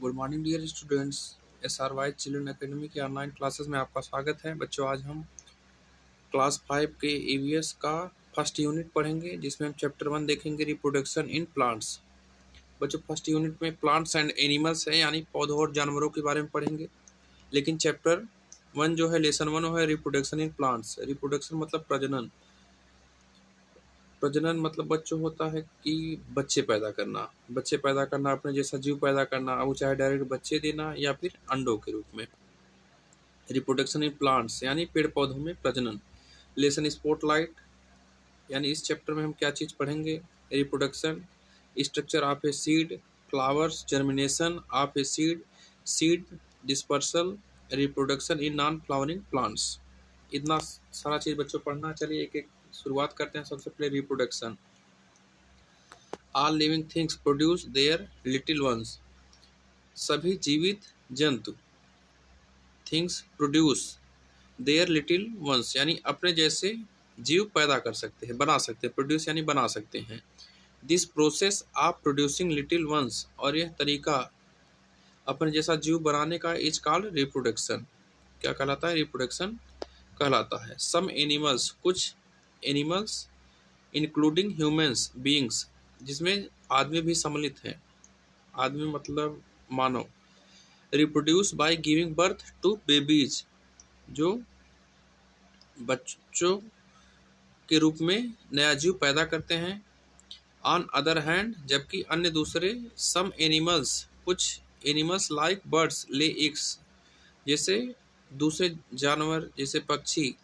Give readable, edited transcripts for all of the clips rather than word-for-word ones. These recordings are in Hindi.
Good morning dear students. SRY children academy की ऑनलाइन क्लासेस में आपका स्वागत है। बच्चों, आज हम क्लास 5 के EVS का फर्स्ट यूनिट पढ़ेंगे, जिसमें हम चैप्टर 1 देखेंगे, रिप्रोडक्शन इन प्लांट्स। बच्चों, फर्स्ट यूनिट में प्लांट्स एंड एनिमल्स है, यानी पौधों और जानवरों के बारे में पढ़ेंगे। लेकिन चैप्टर 1 जो है, लेसन 1 है रिप्रोडक्शन इन प्लांट्स। रिप्रोडक्शन मतलब प्रजनन। प्रजनन मतलब बच्चों होता है कि बच्चे पैदा करना, अपने जैसा जीव पैदा करना, वो चाहे डायरेक्ट बच्चे देना या फिर अंडों के रूप में। रिप्रोडक्शन इन प्लांट्स यानी पेड़ पौधों में प्रजनन। लेसन स्पॉटलाइट यानी इस चैप्टर में हम क्या चीज़ पढ़ेंगे। Reproduction, structure of a seed, flowers, germination of a seed, seed dispersal, reproduction in non flowering plants. इतना सारा चीज़ बच्चों पढ़ना। चलिए एक एक शुरुआत करते हैं। सबसे पहले reproduction. All living things produce their little ones. सभी जीवित जंतु, things produce their little ones यानी अपने जैसे जीव पैदा कर सकते हैं, बना सकते हैं। प्रोड्यूस यानी बना सकते हैं। This process of producing little ones, और यह तरीका अपने जैसा जीव बनाने का इज कॉल्ड रिप्रोडक्शन। क्या कहलाता है? रिप्रोडक्शन कहलाता है। सम एनिमल्स, कुछ एनिमल्स, इंक्लूडिंग ह्यूमंस बीइंग्स, जिसमें आदमी भी सम्मिलित हैं। आदमी मतलब मानव। Reproduce by giving birth to babies, जो बच्चों के रूप में नया जीव पैदा करते हैं। ऑन अदर हैंड, जबकि अन्य दूसरे, सम एनिमल्स, कुछ animals like birds lay eggs, जैसे दूसरे जानवर जैसे पक्षी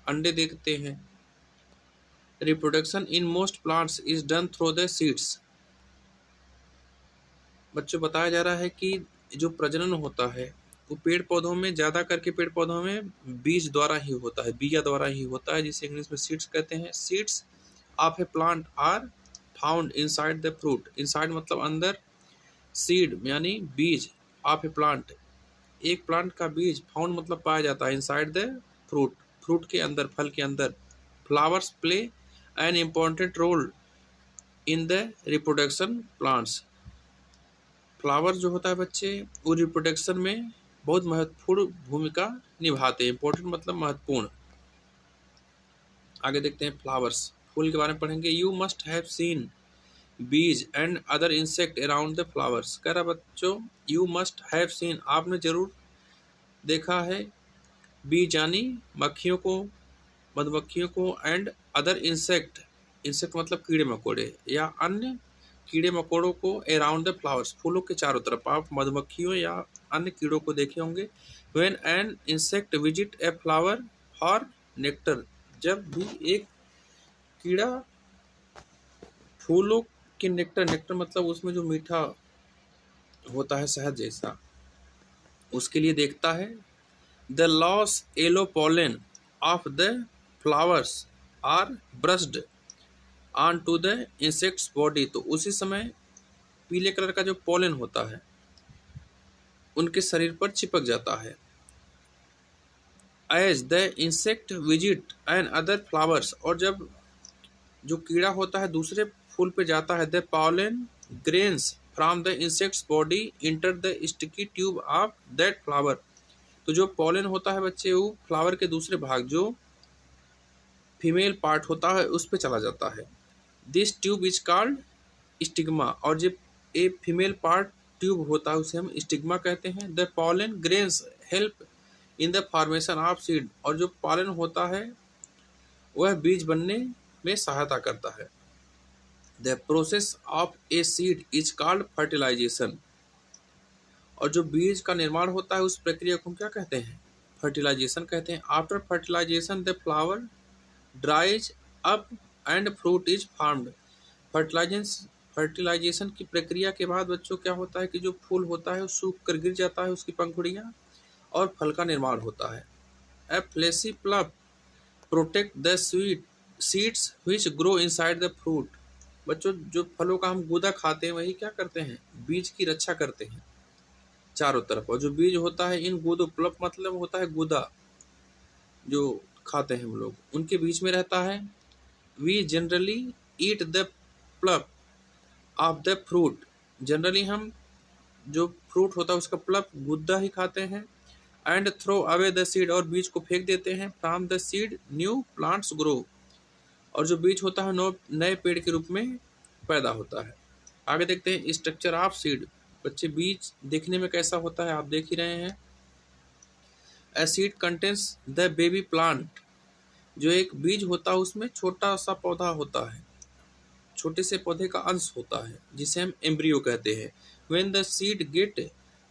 अंडे देते हैं। Reproduction in most plants is done through the seeds. बच्चों, बताया जा रहा है कि जो प्रजनन होता है वो पेड़ पौधों में, ज़्यादा करके पेड़ पौधों में बीज द्वारा ही होता है, बीजा द्वारा ही होता है, जिसे इंग्लिश में सीड्स कहते हैं। Seeds of a plant are found inside the fruit. Inside मतलब अंदर, सीड यानी बीज, ऑफ ए प्लांट एक प्लांट का बीज, फाउंड मतलब पाया जाता है, इनसाइड द फ्रूट फ्रूट के अंदर, फल के अंदर। Flowers play an important role in the reproduction plants. Flower जो होता है बच्चे, वो रिप्रोडक्शन में बहुत महत्वपूर्ण भूमिका निभाते हैं। इंपॉर्टेंट मतलब महत्वपूर्ण। आगे देखते हैं फ्लावर्स, फूल के बारे में पढ़ेंगे। यू मस्ट हैव सीन बीज and other insect around the flowers. कह रहा बच्चों, यू मस्ट हैव सीन, आपने जरूर देखा है, बीज यानी मक्खियों को, मधुमक्खियों को, एंड अदर इंसेक्ट, इंसेक्ट मतलब कीड़े मकोड़े या अन्य कीड़े मकोड़ों को, अराउंड द फ्लावर्स, फूलों के चारों तरफ आप मधुमक्खियों या अन्य कीड़ों को देखे होंगे। When an insect visit a flower for nectar, जब भी एक कीड़ा फूलों के नेक्टर, नेक्टर मतलब उसमें जो मीठा होता है शहद जैसा, उसके लिए देखता है। The loss yellow pollen of the flowers are brushed on to the insects body, तो उसी समय पीले कलर का जो पोलन होता है उनके शरीर पर चिपक जाता है। As the insect visit and other flowers, और जब जो कीड़ा होता है दूसरे फूल पे जाता है, the pollen grains from the insects body enter the sticky tube of that flower, तो जो पोलन होता है बच्चे, वो फ्लावर के दूसरे भाग, जो फीमेल पार्ट होता है, उस पे चला जाता है। This tube is called stigma, और जब ए फीमेल पार्ट ट्यूब होता है उसे हम स्टिग्मा कहते हैं। The pollen grains help in the formation of seed, और जो पॉलन होता है वह बीज बनने में सहायता करता है। The process of a seed is called fertilisation, और जो बीज का निर्माण होता है उस प्रक्रिया को हम क्या कहते हैं? फर्टिलाइजेशन कहते हैं। After fertilisation the flower dries up and fruit is formed. Fertilisation की प्रक्रिया के बाद बच्चों क्या होता है कि जो फूल होता है वो सूख कर गिर जाता है, उसकी पंखुड़ियाँ, और फल का निर्माण होता है। A fleshy pulp protect the seeds which grow inside the fruit. बच्चों, जो फलों का हम गूदा खाते हैं वही क्या करते हैं? बीज की रक्षा करते हैं चारों तरफ। और जो बीज होता है इन गूदों, प्लप मतलब होता है गूदा, जो खाते हैं हम लोग, उनके बीच में रहता है। We generally eat the pulp of the fruit, generally हम जो फ्रूट होता है उसका पल्प गुद्दा ही खाते हैं। And throw away the seed, और बीज को फेंक देते हैं। From the seed new plants grow, और जो बीज होता है नए पेड़ के रूप में पैदा होता है। आगे देखते हैं स्ट्रक्चर ऑफ सीड। बच्चे बीज देखने में कैसा होता है आप देख ही रहे हैं। A seed contains the baby plant, जो एक बीज होता है उसमें छोटा सा पौधा होता है, छोटे से पौधे का अंश होता है जिसे हम एम्ब्रियो कहते हैं। When the seed get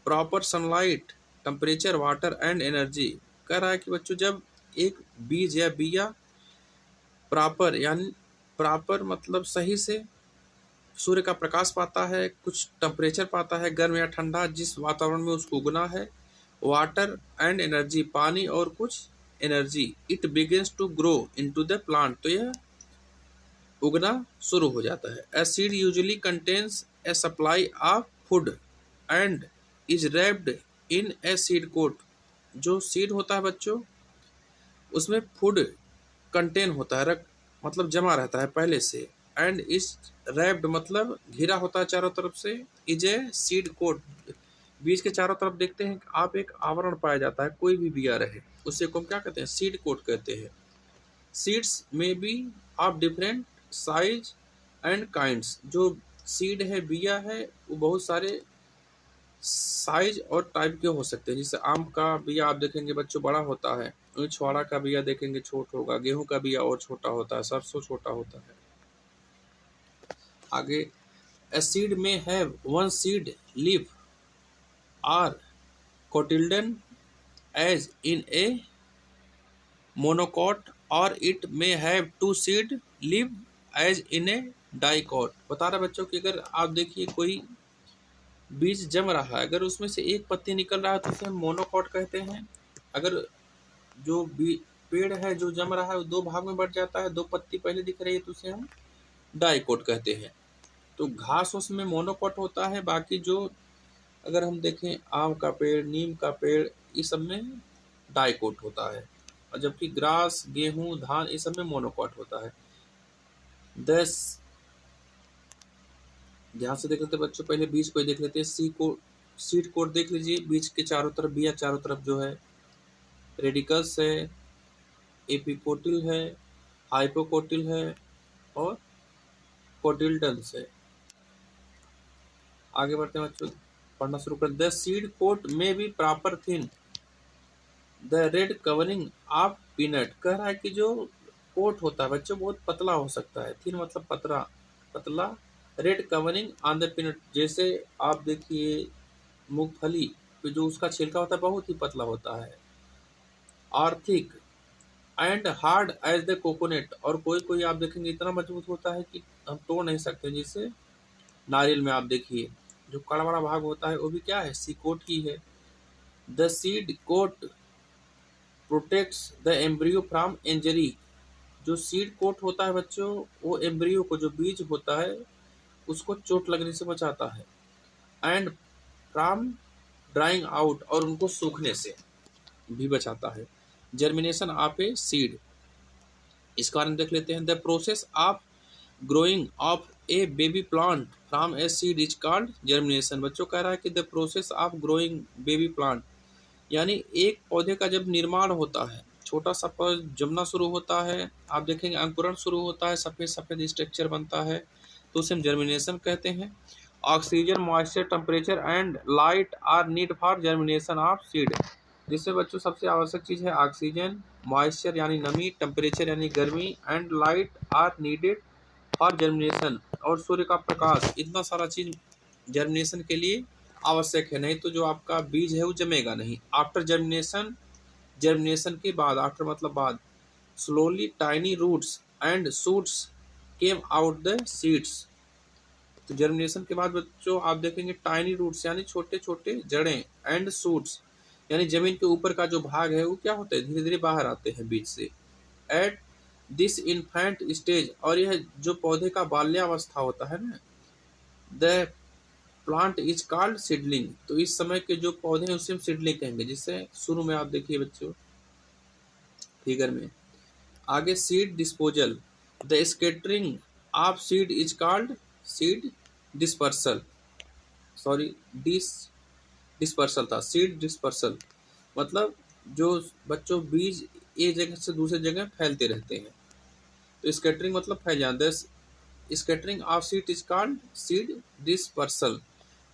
proper sunlight, temperature, water and energy, कह रहा है कि बच्चों जब एक बीज या बिया प्रॉपर, यानी प्रॉपर मतलब सही से सूर्य का प्रकाश पाता है, कुछ टेम्परेचर पाता है, गर्म या ठंडा जिस वातावरण में उसको उगना है, वाटर एंड एनर्जी, पानी और कुछ energy, it begins to grow into the plant, तो यह उगना शुरू हो जाता है। A seed usually contains a supply of food and is wrapped in a seed coat, जो सीड होता है बच्चों उसमें फूड कंटेन होता है, मतलब जमा रहता है पहले से। एंड इज रैप्ड मतलब घिरा होता है चारों तरफ से। इज ए सीड कोट, बीज के चारों तरफ देखते हैं कि आप एक आवरण पाया जाता है, कोई भी बिया रहे उससे को हम क्या कहते हैं, सीड कोट कहते हैं। सीड्स में be of different size and kinds, जो सीड है बिया है वो बहुत सारे साइज और टाइप के हो सकते हैं। जैसे आम का बिया आप देखेंगे बच्चों बड़ा होता है, छुआड़ा का बिया देखेंगे छोट होगा, गेहूं का बिया और छोटा होता है, सरसों छोटा होता है। आगे a seed may have one seed leaf or cotyledon as in a monocot, और it may have two seed leave as in a dicot. बता रहा बच्चों कि अगर आप देखिए कोई बीज जम रहा है, अगर उसमें से एक पत्ती निकल रहा है तो उसे हम मोनोकॉट कहते हैं। अगर जो पेड़ है जो जम रहा है वो दो भाग में बढ़ जाता है, दो पत्ती पहले दिख रही है तो उसे हम डाइकोट कहते हैं। तो घास उसमें मोनोकॉट होता है, बाकी जो अगर हम देखें आम का पेड़, नीम का पेड़, इस सब में डाइकोट होता है, और जबकि ग्रास, गेहूं, धान इस सब में मोनोकॉट होता है। दस ध्यान से देख लेते बच्चों, पहले बीज को देख लेते हैं। सीड कोट देख लीजिए, बीज के चारों तरफ, बिया चारों तरफ जो है रेडिकल्स है, एपिकोटिल है, हाइपोकोटिल है और कोटिल्डन्स है। आगे बढ़ते हैं बच्चों, पढ़ना शुरू कर। द सीड कोट में B proper thin, the red covering of peanut, कह रहा है कि जो कोट होता है बच्चों बहुत पतला हो सकता है, थिन मतलब पतला। Red covering on the peanut, जैसे आप देखिए मूंगफली पे जो उसका छिलका होता है बहुत ही पतला होता है। और thick and hard as the coconut, और कोई कोई आप देखेंगे इतना मजबूत होता है कि हम तोड़ नहीं सकते। जैसे नारियल में आप देखिए जो कड़ा बड़ा भाग होता है वो भी क्या है, सी कोट ही है। The seed coat protects the embryo from injury, जो सीड कोट होता है बच्चों वो एम्ब्रियो को, जो बीज होता है उसको चोट लगने से बचाता है। एंड फ्रॉम ड्राइंग आउट, और उनको सूखने से भी बचाता है। जर्मिनेशन ऑफ ए सीड, इस कारण देख लेते हैं। The process of growing of A baby plant from A seed is called germination. बच्चों कह रहा है कि the process of growing baby plant, यानी एक पौधे का जब निर्माण होता है, छोटा सा पौधा जमना शुरू होता है, आप देखेंगे अंकुरण शुरू होता है, सफेद सफेद स्ट्रक्चर बनता है, तो उसे हम जर्मिनेशन कहते हैं। Oxygen, moisture, temperature and light are need for germination of seed, जिससे बच्चों सबसे आवश्यक चीज़ है ऑक्सीजन, मॉइस्चर यानी नमी, टेम्परेचर यानी गर्मी, and light are needed for germination, और सूर्य का प्रकाश, इतना सारा चीज जर्मिनेशन के लिए आवश्यक है, नहीं तो जो आपका बीज है वो जमेगा नहीं। आफ्टर जर्मिनेशन, जर्मिनेशन के बाद, आफ्टर मतलब बाद, slowly tiny roots and shoots came out the seeds, तो जर्मिनेशन के बाद बच्चों आप देखेंगे टाइनी रूट्स यानी छोटे छोटे जड़ें, एंड शूट्स यानी जमीन के ऊपर का जो भाग है वो क्या होता है, धीरे धीरे बाहर आते हैं बीज से। एट दिस इन्फेंट स्टेज, और यह जो पौधे का बाल्यावस्था होता है ना, the plant is called seedling, तो इस समय के जो पौधे हैं उसे हम सीडलिंग कहेंगे। जिससे शुरू में आप देखिए बच्चों फिगर में, आगे seed disposal, the scattering of seed is called seed dispersal, sorry dispersal था, सीड डिस्पर्सल मतलब जो बच्चों बीज एक जगह से दूसरी जगह फैलते रहते हैं। तो स्कैटरिंग मतलब फैल जाना। Scattering of seed is called seed dispersal,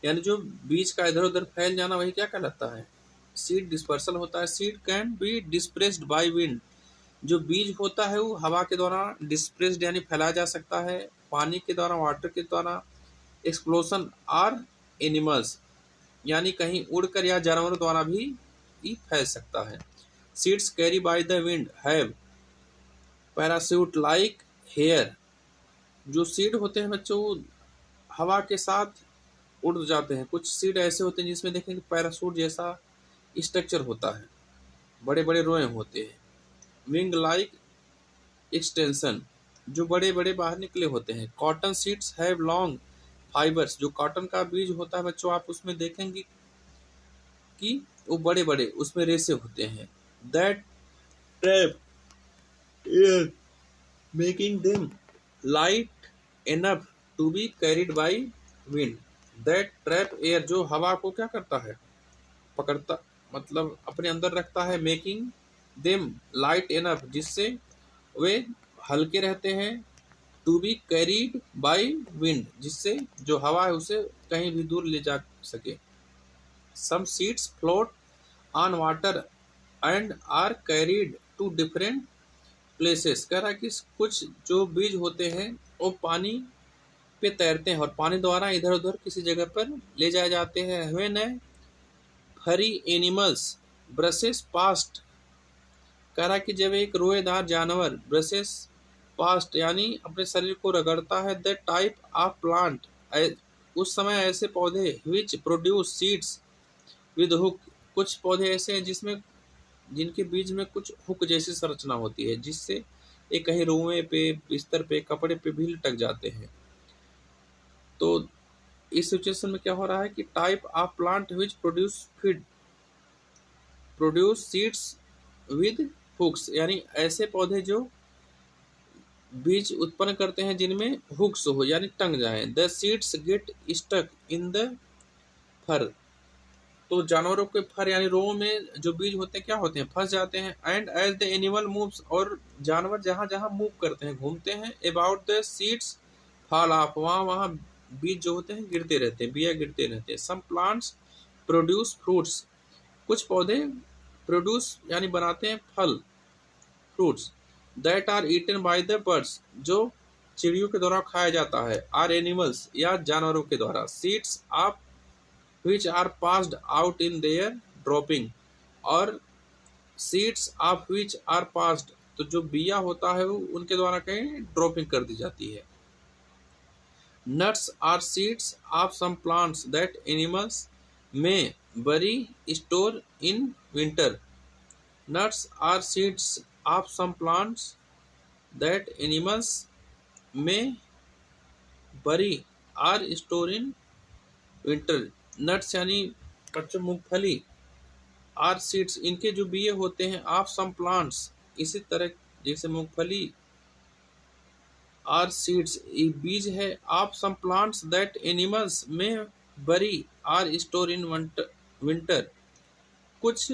यानी जो बीज का इधर उधर फैल जाना वही क्या कहलाता है, सीड डिस्पर्सल होता है। Seed can be dispersed by wind, जो बीज होता है वो हवा के द्वारा डिस्प्रेस्ड यानी फैलाया जा सकता है, पानी के द्वारा, वाटर के द्वारा, एक्सप्लोशन और एनिमल्स यानी कहीं उड़कर या जानवरों द्वारा भी फैल सकता है। Seeds carry by the wind have parachute like hair, जो सीड होते हैं बच्चों हवा के साथ उड़ जाते हैं। कुछ सीड ऐसे होते हैं जिसमें देखेंगे पैराशूट जैसा स्ट्रक्चर होता है, बड़े बड़े रोए होते हैं। विंग लाइक एक्सटेंशन, जो बड़े बड़े बाहर निकले होते हैं। Cotton seeds have long fibres, जो कॉटन का बीज होता है बच्चों आप उसमें देखेंगे कि वो बड़े बड़े उसमें रेशे होते हैं। That trap air making them light enough to be carried by wind. That trap air, जो हवा को क्या करता है, पकड़ता मतलब अपने अंदर रखता है। मेकिंग देम लाइट एनफ, जिससे वे हल्के रहते हैं। To be carried by wind, जिससे जो हवा है उसे कहीं भी दूर ले जा सके। Some seeds float on water and are carried to different places, कह रहा है कि कुछ जो बीज होते हैं वो पानी पे तैरते हैं और पानी द्वारा इधर उधर किसी जगह पर ले जाए जाते हैं। व्हेन ए फरी एनिमल्स ब्रशेस पास्ट, कह रहा है कि जब एक रोएदार जानवर ब्रशेस पास्ट यानी अपने शरीर को रगड़ता है, द टाइप ऑफ प्लांट, उस समय ऐसे पौधे विच प्रोड्यूस सीड्स विद हुक, कुछ पौधे ऐसे हैं जिसमें जिनके बीज में कुछ हुक जैसी संरचना होती है, जिससे ये कहीं रुएं पे, बिस्तर पे, कपड़े पे भी लटक जाते हैं। तो इस सिचुएशन में क्या हो रहा है कि type of plant which produce seeds with hooks, यानी ऐसे पौधे जो बीज उत्पन्न करते हैं जिनमें हुक्स हो यानी टंग जाए। The seeds get stuck in the fur, तो जानवरों के फर यानी रोम में जो बीज होते हैं क्या होते हैं, फंस जाते हैं। And as the animal moves, और जानवर जहां जहां मूव करते हैं, घूमते हैं, about the seeds fall off, वहां वहां बीज जो होते हैं गिरते रहते हैं, बिया गिरते रहते हैं। सम प्लांट्स प्रोड्यूस फ्रूट्स, कुछ पौधे प्रोड्यूस यानी बनाते हैं फल, fruits, that are eaten by the birds, जो चिड़ियों के द्वारा खाया जाता है, आर एनिमल्स या जानवरों के द्वारा। Seeds of which are passed out in their dropping, और seeds of which are passed, तो जो बिया होता है वो उनके द्वारा कहीं ड्रॉपिंग कर दी जाती है। nuts are seeds of some plants that animals may bury store in winter, nuts are seeds of some plants that animals may bury or store in winter। Nuts यानी बच्चों मूंगफली, आर सीड्स इनके जो बीए होते हैं, ऑफ सम प्लांट्स इसी तरह जैसे मूंगफली, आर सीड्स ये बीज है, of some plants that animals में bury are store in winter, कुछ